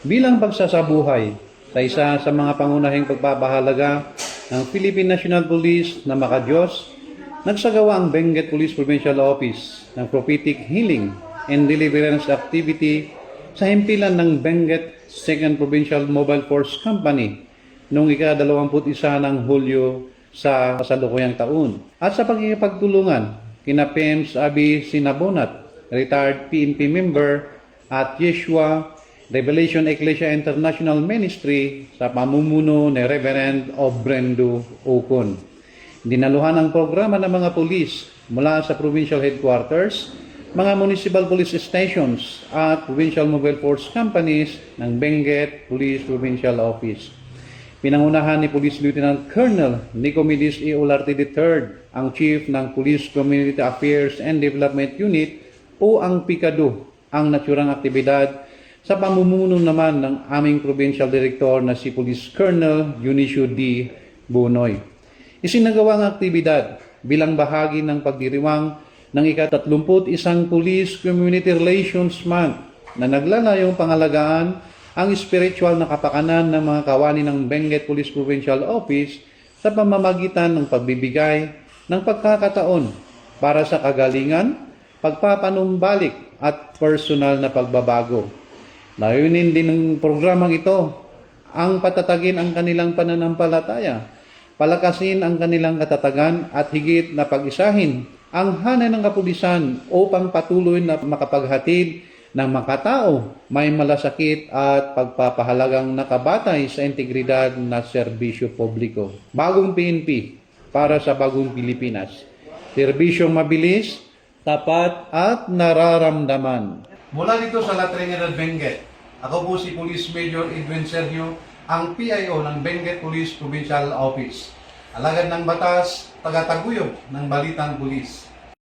bilang pagsasabuhay sa isa sa mga pangunahing pagpapahalaga ng Philippine National Police na makadiyos, nagsagawa ang Benguet Police Provincial Office ng prophetic healing and deliverance activity sa himpilan ng Benguet 2nd Provincial Mobile Force Company noong ika-21 ng Hulyo sa kasalukuyang taon. At sa pagkikipagtulungan kina PEMS Abi Sinabonat, retired PNP member, at Yeshua Revelation Ecclesia International Ministry sa pamumuno ni Reverend Obrendo Ocon. Dinaluhan ang programa ng mga pulis mula sa provincial headquarters, mga municipal police stations at provincial mobile force companies ng Benguet Police Provincial Office. Pinangunahan ni Police Lieutenant Colonel Nicomedes E. Olarte III, ang Chief ng Police Community Affairs and Development Unit o ang PICADO, ang naturang aktibidad sa pamumuno naman ng aming Provincial Director na si Police Colonel Eunicio D. Bunoy. Isinagawa ang aktibidad bilang bahagi ng pagdiriwang ng ika-31 Police Community Relations Month na naglalayong pangalagaan ang spiritual na kapakanan ng mga kawani ng Benguet Police Provincial Office sa pamamagitan ng pagbibigay ng pagkakataon para sa kagalingan, pagpapanumbalik at personal na pagbabago. Layunin din ng programang ito ang patatagin ang kanilang pananampalataya, palakasin ang kanilang katatagan at higit na pag-isahin ang hanay ng kapulisan upang patuloy na makapaghatid ng makatao, may malasakit at pagpapahalagang nakabatay sa integridad na serbisyo publiko. Bagong PNP para sa bagong Pilipinas. Serbisyong mabilis, tapat at nararamdaman. Mula dito sa La Trinidad, Benguet, ako po si Police Major Edwin Sergio, ang PIO ng Benguet Police Provincial Office. Alagad ng batas, tagataguyod ng Balitang Pulis.